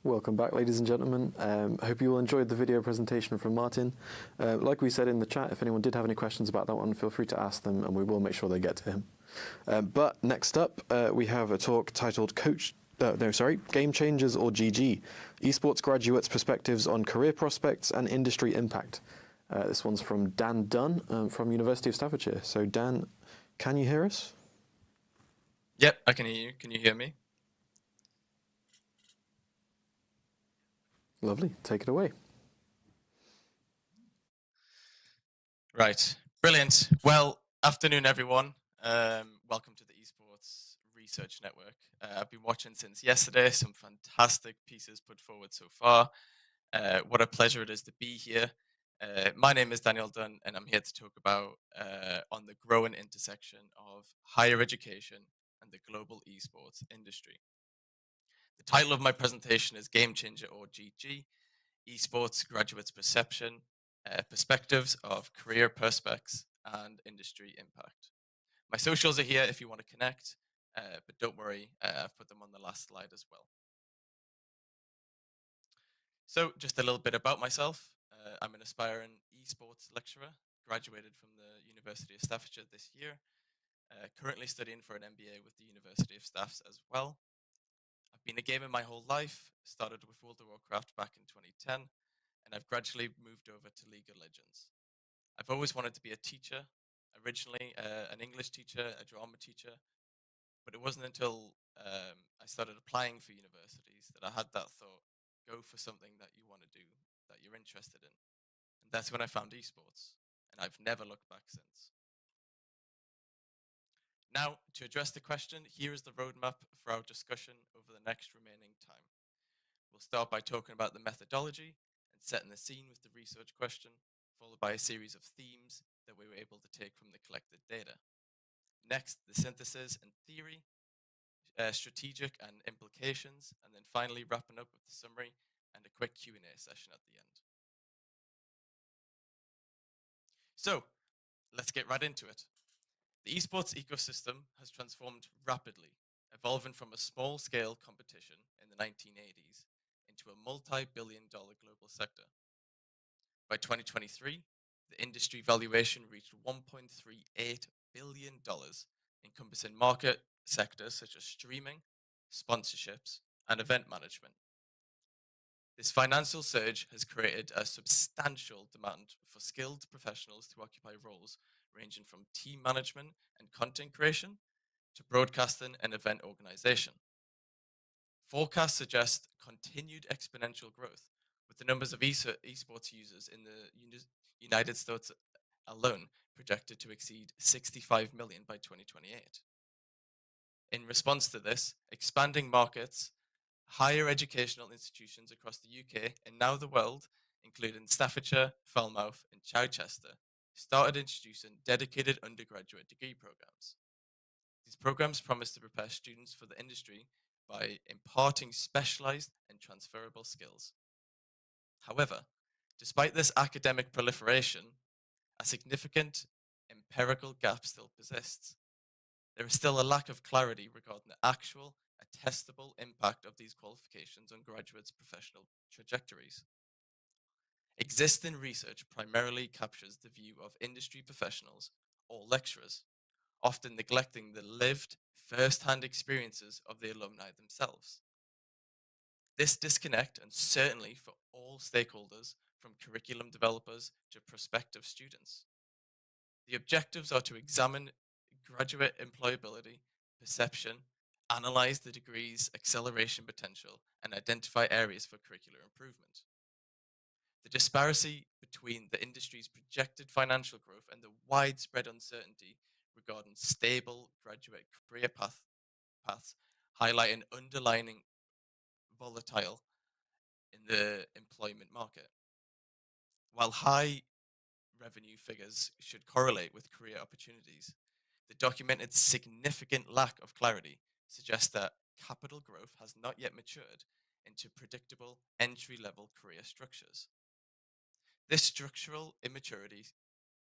Welcome back, ladies and gentlemen. I hope you all enjoyed the video presentation from Martin. Like we said in the chat, if anyone did have any questions about that one, feel free to ask them and we will make sure they get to him. But next up, we have a talk titled Game Changers or GG, Esports Graduates' Perspectives on Career Prospects and Industry Impact. This one's from Dan Dunn from University of Staffordshire. So Dan, can you hear us? Yep, I can hear you. Can you hear me? Lovely. Take it away. Right. Brilliant. Well, afternoon, everyone. Welcome to the Esports Research Network. I've been watching since yesterday. Some fantastic pieces put forward so far. What a pleasure it is to be here. My name is Daniel Dunn, and I'm here to talk about on the growing intersection of higher education and the global esports industry. The title of my presentation is Game Changer or GG, Esports Graduates Perspectives of Career Prospects and Industry Impact. My socials are here if you want to connect, but don't worry, I've put them on the last slide as well. So just a little bit about myself. I'm an aspiring esports lecturer, graduated from the University of Staffordshire this year, currently studying for an MBA with the University of Staffs as well. I've been a gamer my whole life, started with World of Warcraft back in 2010, and I've gradually moved over to League of Legends. I've always wanted to be a teacher, originally an English teacher, a drama teacher, but it wasn't until I started applying for universities that I had that thought, go for something that you want to do, that you're interested in. And that's when I found esports, and I've never looked back since. Now, to address the question, here is the roadmap for our discussion over the next remaining time. We'll start by talking about the methodology and setting the scene with the research question, followed by a series of themes that we were able to take from the collected data. Next, the synthesis and theory, strategic and implications, and then finally wrapping up with the summary and a quick Q&A session at the end. So, let's get right into it. The esports ecosystem has transformed rapidly, evolving from a small-scale competition in the 1980s into a multi-billion-dollar global sector. By 2023, the industry valuation reached $1.38 billion, encompassing market sectors such as streaming, sponsorships, and event management. This financial surge has created a substantial demand for skilled professionals to occupy roles ranging from team management and content creation to broadcasting and event organization. Forecasts suggest continued exponential growth, with the numbers of esports users in the United States alone projected to exceed 65 million by 2028. In response to this, expanding markets, higher educational institutions across the UK and now the world, including Staffordshire, Falmouth, and Chichester, started introducing dedicated undergraduate degree programs. These programs promise to prepare students for the industry by imparting specialized and transferable skills. However, despite this academic proliferation, a significant empirical gap still persists. There is still a lack of clarity regarding the actual, attestable impact of these qualifications on graduates' professional trajectories. Existing research primarily captures the view of industry professionals or lecturers, often neglecting the lived, first-hand experiences of the alumni themselves. This disconnect, and certainly for all stakeholders, from curriculum developers to prospective students. The objectives are to examine graduate employability, perception, analyze the degree's acceleration potential, and identify areas for curricular improvement. The disparity between the industry's projected financial growth and the widespread uncertainty regarding stable graduate career paths highlight an underlying volatile in the employment market. While high revenue figures should correlate with career opportunities, the documented significant lack of clarity suggests that capital growth has not yet matured into predictable entry-level career structures. This structural immaturity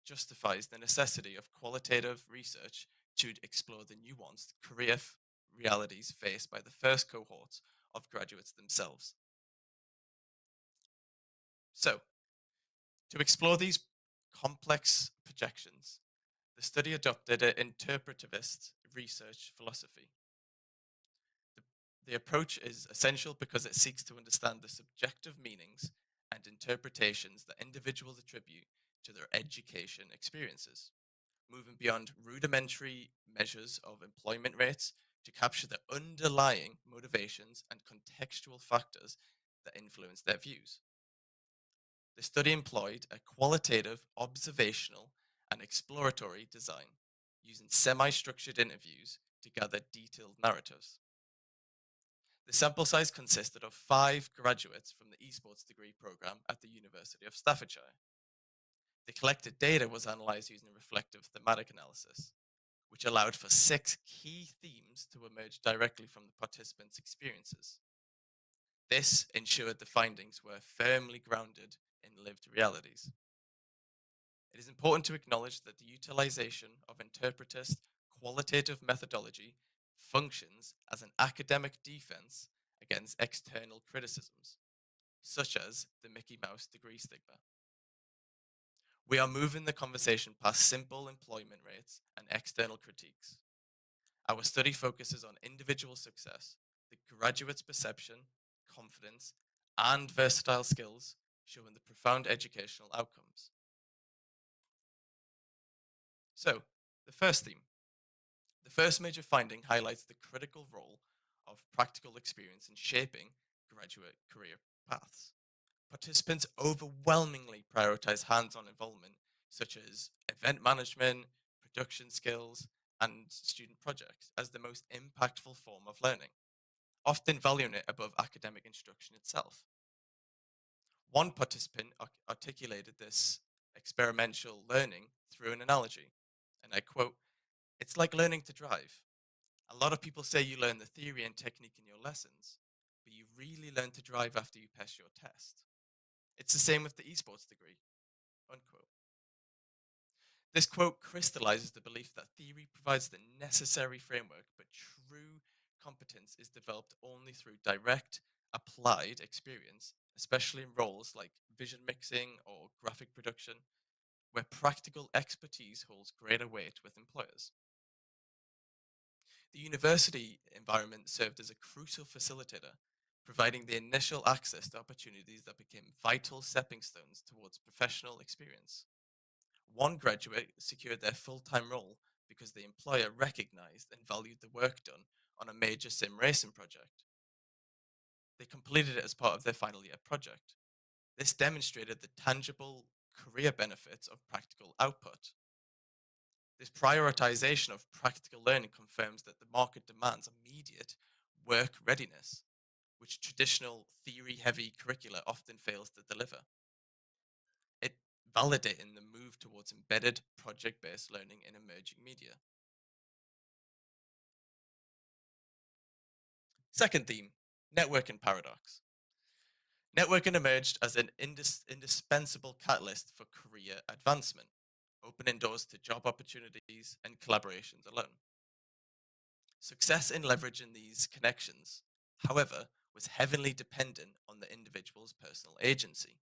justifies the necessity of qualitative research to explore the nuanced career realities faced by the first cohorts of graduates themselves. So, to explore these complex projections, the study adopted an interpretivist research philosophy. The, the approach is essential because it seeks to understand the subjective meanings and interpretations that individuals attribute to their education experiences, moving beyond rudimentary measures of employment rates to capture the underlying motivations and contextual factors that influence their views. The study employed a qualitative, observational, and exploratory design using semi structured interviews to gather detailed narratives. The sample size consisted of 5 graduates from the esports degree program at the University of Staffordshire. The collected data was analyzed using reflective thematic analysis, which allowed for 6 key themes to emerge directly from the participants' experiences. This ensured the findings were firmly grounded in lived realities. It is important to acknowledge that the utilization of interpretist qualitative methodology functions as an academic defense against external criticisms, such as the Mickey Mouse degree stigma. We are moving the conversation past simple employment rates and external critiques. Our study focuses on individual success, the graduate's perception, confidence, and versatile skills, showing the profound educational outcomes. So, the first theme. The first major finding highlights the critical role of practical experience in shaping graduate career paths. Participants overwhelmingly prioritize hands on involvement, such as event management, production skills, and student projects, as the most impactful form of learning, often valuing it above academic instruction itself. One participant articulated this experiential learning through an analogy, and I quote, "It's like learning to drive. A lot of people say you learn the theory and technique in your lessons, but you really learn to drive after you pass your test. It's the same with the esports degree." Unquote. This quote crystallizes the belief that theory provides the necessary framework, but true competence is developed only through direct, applied experience, especially in roles like vision mixing or graphic production, where practical expertise holds greater weight with employers. The university environment served as a crucial facilitator, providing the initial access to opportunities that became vital stepping stones towards professional experience. One graduate secured their full time role because the employer recognized and valued the work done on a major sim racing project. They completed it as part of their final year project. This demonstrated the tangible career benefits of practical output. This prioritization of practical learning confirms that the market demands immediate work readiness, which traditional theory heavy curricula often fails to deliver. It validating the move towards embedded project based learning in emerging media. Second theme, networking paradox. Networking emerged as an indispensable catalyst for career advancement, opening doors to job opportunities and collaborations alone. Success in leveraging these connections, however, was heavily dependent on the individual's personal agency.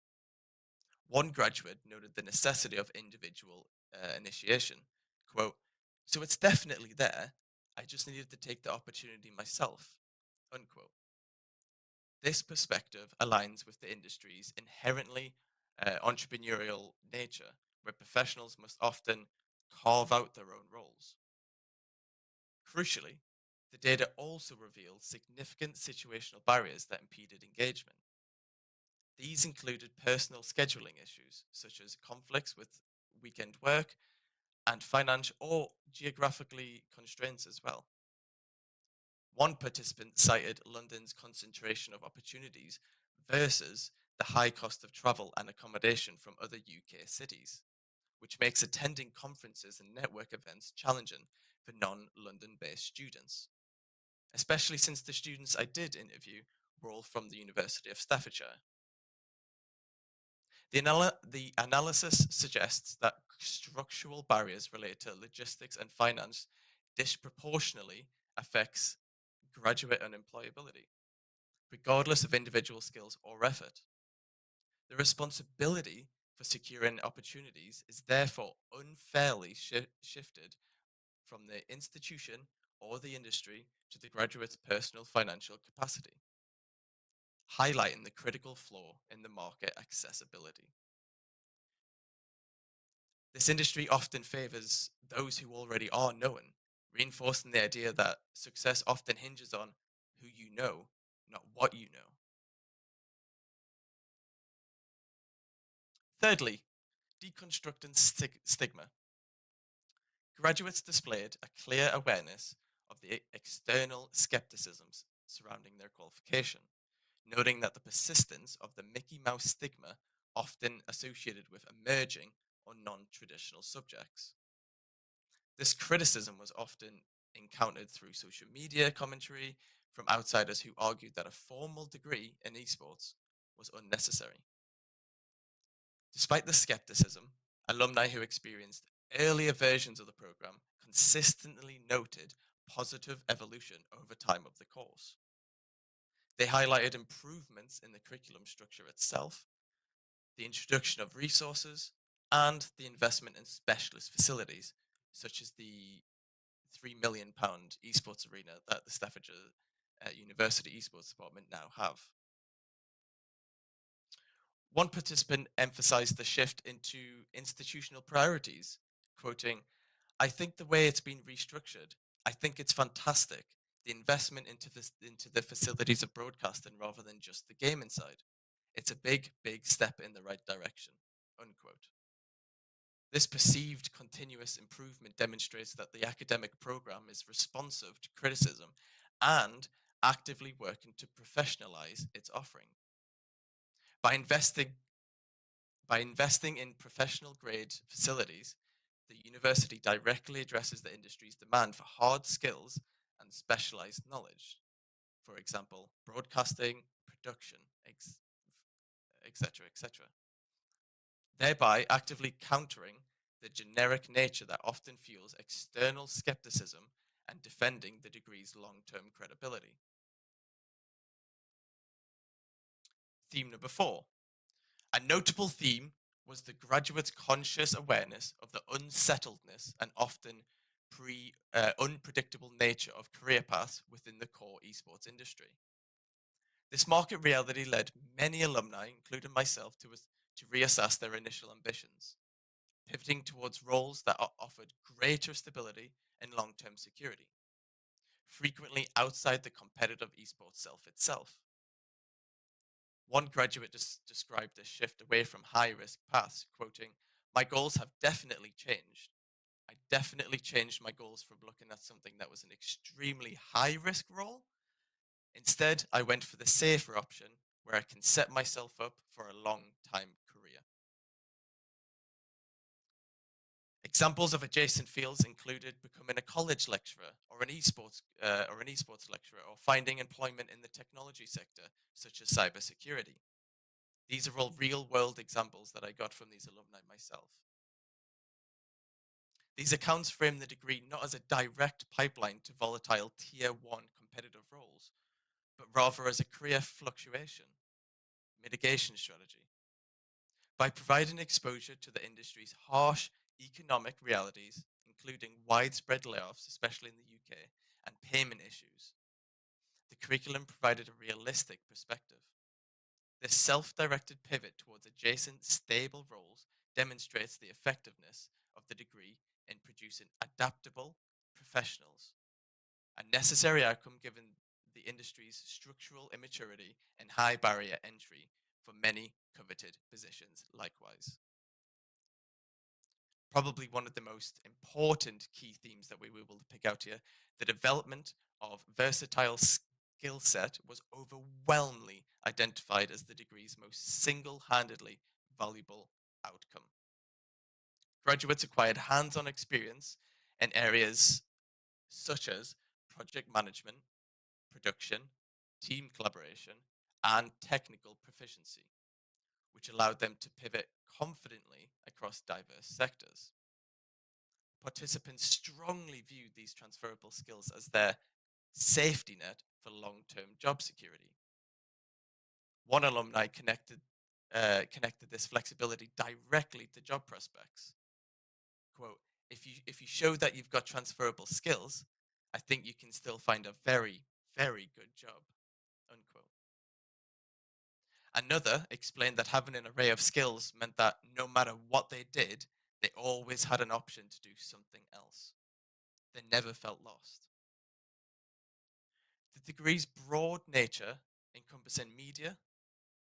One graduate noted the necessity of individual initiation. Quote, "So it's definitely there. I just needed to take the opportunity myself." Unquote. This perspective aligns with the industry's inherently entrepreneurial nature, where professionals must often carve out their own roles. Crucially, the data also revealed significant situational barriers that impeded engagement. These included personal scheduling issues, such as conflicts with weekend work and financial or geographically constraints as well. One participant cited London's concentration of opportunities versus the high cost of travel and accommodation from other UK cities, which makes attending conferences and network events challenging for non London based students, especially since the students I did interview were all from the University of Staffordshire. The analysis suggests that structural barriers related to logistics and finance disproportionately affects graduate unemployability, regardless of individual skills or effort. The responsibility for securing opportunities is therefore unfairly shifted from the institution or the industry to the graduate's personal financial capacity, highlighting the critical flaw in the market accessibility. This industry often favors those who already are known, reinforcing the idea that success often hinges on who you know, not what you know. Thirdly, deconstructing stigma. Graduates displayed a clear awareness of the external skepticisms surrounding their qualification, noting that the persistence of the Mickey Mouse stigma often associated with emerging or non-traditional subjects. This criticism was often encountered through social media commentary from outsiders who argued that a formal degree in esports was unnecessary. Despite the skepticism, alumni who experienced earlier versions of the program consistently noted positive evolution over time of the course. They highlighted improvements in the curriculum structure itself, the introduction of resources, and the investment in specialist facilities, such as the £3 million esports arena that the Staffordshire University Esports Department now have. One participant emphasized the shift into institutional priorities, quoting, I think the way it's been restructured, I think it's fantastic. The investment into the facilities of broadcasting rather than just the game inside. It's a big, big step in the right direction. Unquote. This perceived continuous improvement demonstrates that the academic program is responsive to criticism and actively working to professionalize its offering. By investing By investing in professional grade facilities, the university directly addresses the industry's demand for hard skills and specialized knowledge. For example, broadcasting, production, etc., etc. Thereby actively countering the generic nature that often fuels external skepticism and defending the degree's long term credibility. Theme number 4. A notable theme was the graduates' conscious awareness of the unsettledness and often unpredictable nature of career paths within the core esports industry. This market reality led many alumni, including myself, to reassess their initial ambitions, pivoting towards roles that offered greater stability and long-term security, frequently outside the competitive esports self itself. One graduate described this shift away from high-risk paths, quoting, my goals have definitely changed. I definitely changed my goals from looking at something that was an extremely high-risk role. Instead, I went for the safer option where I can set myself up for a long-time career. Examples of adjacent fields included becoming a college lecturer or an esports lecturer, or finding employment in the technology sector, such as cybersecurity. These are all real-world examples that I got from these alumni myself. These accounts frame the degree not as a direct pipeline to volatile Tier 1 competitive roles, but rather as a career fluctuation mitigation strategy. By providing exposure to the industry's harsh economic realities, including widespread layoffs, especially in the UK, and payment issues, the curriculum provided a realistic perspective. This self-directed pivot towards adjacent, stable roles demonstrates the effectiveness of the degree in producing adaptable professionals, a necessary outcome given the industry's structural immaturity and high barrier entry for many coveted positions likewise. Probably one of the most important key themes that we will pick out here, the development of versatile skill set was overwhelmingly identified as the degree's most single-handedly valuable outcome. Graduates acquired hands-on experience in areas such as project management, production, team collaboration, and technical proficiency, which allowed them to pivot confidently across diverse sectors. Participants strongly viewed these transferable skills as their safety net for long-term job security. One alumni connected connected this flexibility directly to job prospects. Quote, if you show that you've got transferable skills, I think you can still find a very, very good job, unquote. Another explained that having an array of skills meant that no matter what they did, they always had an option to do something else. They never felt lost. The degree's broad nature, encompassing media,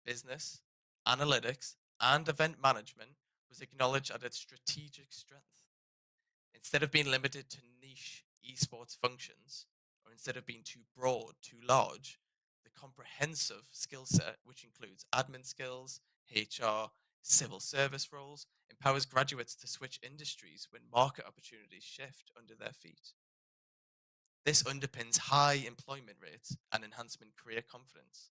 business, analytics, and event management, was acknowledged as its strategic strength. Instead of being limited to niche esports functions, or instead of being too broad, too large, the comprehensive skill set, which includes admin skills, HR, civil service roles, empowers graduates to switch industries when market opportunities shift under their feet. This underpins high employment rates and enhancement career confidence.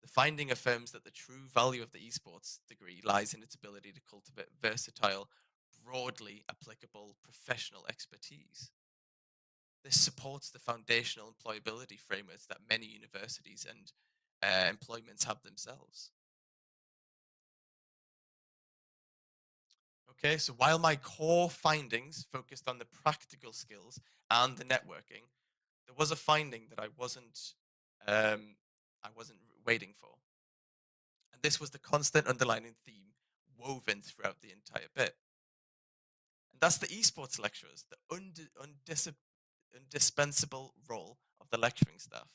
The finding affirms that the true value of the esports degree lies in its ability to cultivate versatile, broadly applicable professional expertise. This supports the foundational employability frameworks that many universities and employments have themselves. Okay, so while my core findings focused on the practical skills and the networking, there was a finding that I wasn't waiting for. And this was the constant underlining theme woven throughout the entire bit. And that's the esports lecturers, the indispensable role of the lecturing staff.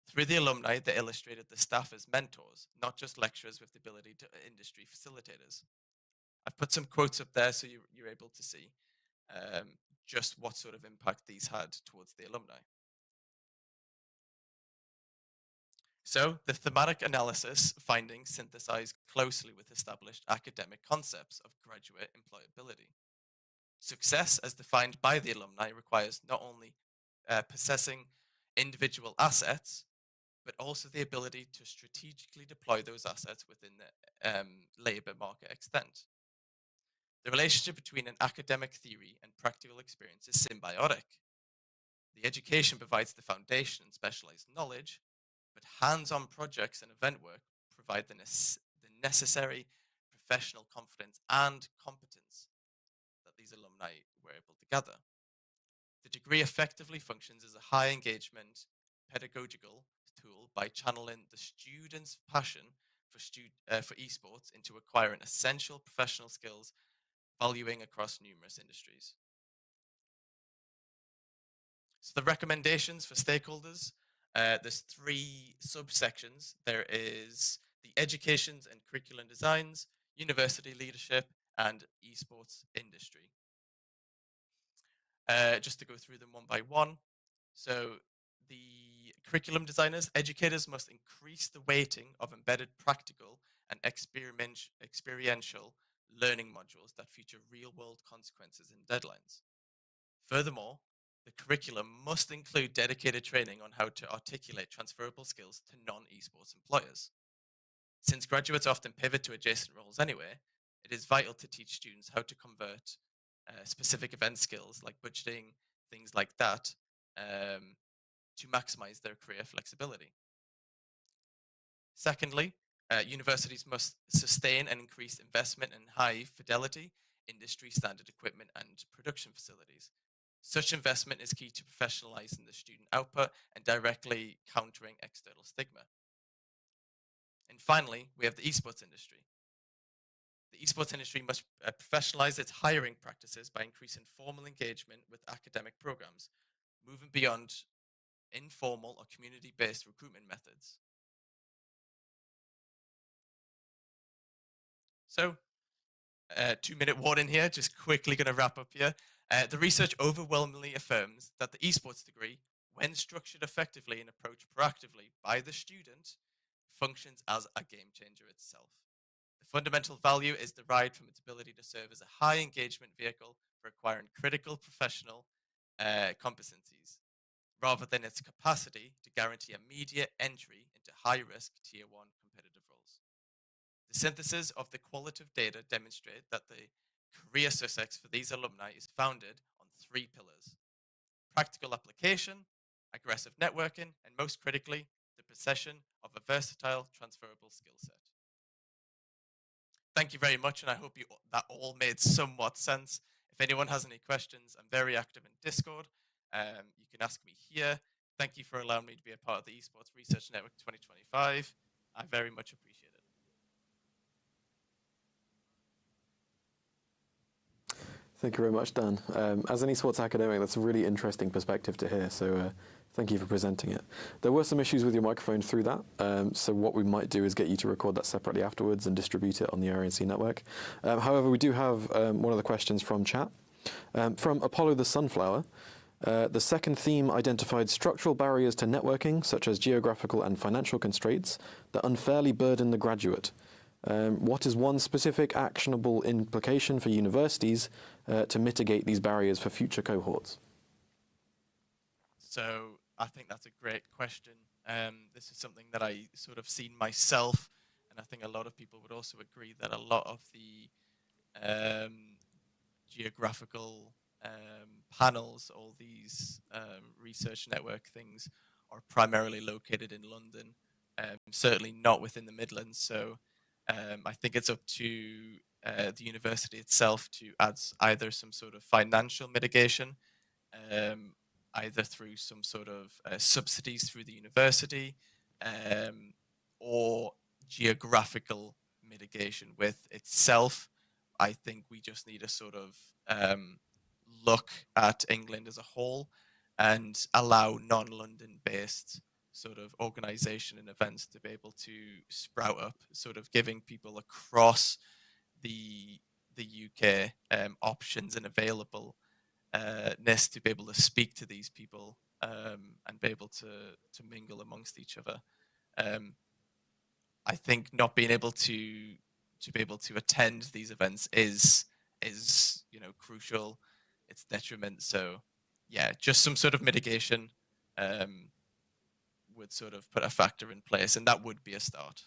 Through the alumni, they illustrated the staff as mentors, not just lecturers with the ability to industry facilitators. I've put some quotes up there so you're able to see um, just what sort of impact these had towards the alumni. So, the thematic analysis findings synthesize closely with established academic concepts of graduate employability. Success, as defined by the alumni, requires not only possessing individual assets, but also the ability to strategically deploy those assets within the labor market extent. The relationship between an academic theory and practical experience is symbiotic. The education provides the foundation and specialized knowledge, but hands-on projects and event work provide the necessary professional confidence and competence that these alumni were able to gather. The degree effectively functions as a high engagement pedagogical tool by channeling the students' passion for esports into acquiring essential professional skills, valuing across numerous industries. So the recommendations for stakeholders, there's three subsections. There is the educations and curriculum designs, university leadership, and esports industry. Just to go through them one by one. So the curriculum designers, educators must increase the weighting of embedded practical and experiential learning modules that feature real-world consequences and deadlines. Furthermore, the curriculum must include dedicated training on how to articulate transferable skills to non-esports employers. Since graduates often pivot to adjacent roles anyway, it is vital to teach students how to convert specific event skills like budgeting, things like that, to maximize their career flexibility. Secondly, universities must sustain and increase investment in high fidelity, industry standard equipment and production facilities. Such investment is key to professionalizing the student output and directly countering external stigma. And finally, we have the esports industry. The esports industry must professionalize its hiring practices by increasing formal engagement with academic programs, moving beyond informal or community-based recruitment methods. So, 2-minute warning here, just quickly going to wrap up here. The research overwhelmingly affirms that the esports degree, when structured effectively and approached proactively by the student, functions as a game changer itself. The fundamental value is derived from its ability to serve as a high engagement vehicle for acquiring critical professional competencies, rather than its capacity to guarantee immediate entry into high risk tier 1 competitive roles. The synthesis of the qualitative data demonstrate that the career success for these alumni is founded on 3 pillars: practical application, aggressive networking, and most critically, the possession of a versatile transferable skill set. thank you very much, and I hope that all made somewhat sense. If anyone has any questions, I'm very active in Discord. You can ask me here. Thank you for allowing me to be a part of the Esports Research Network 2025. I very much appreciate it. Thank you very much, Dan. As an esports academic, that's a really interesting perspective to hear, so thank you for presenting it. There were some issues with your microphone through that, so what we might do is get you to record that separately afterwards and distribute it on the ERNC network. However, we do have one of the questions from chat. From Apollo the Sunflower, the second theme identified structural barriers to networking, such as geographical and financial constraints, that unfairly burden the graduate. What is one specific actionable implication for universities to mitigate these barriers for future cohorts? So I think that's a great question. This is something that I sort of seen myself, and I think a lot of people would also agree that a lot of the geographical panels, all these research network things, are primarily located in London, certainly not within the Midlands. So I think it's up to the university itself to add either some sort of financial mitigation, either through some sort of subsidies through the university, or geographical mitigation with itself. I think we just need to sort of look at England as a whole and allow non-London based sort of organization and events to be able to sprout up, sort of giving people across the UK options and available to be able to speak to these people and be able to mingle amongst each other. I think not being able to be able to attend these events is crucial. It's detriment. So yeah, just some sort of mitigation would sort of put a factor in place, and that would be a start.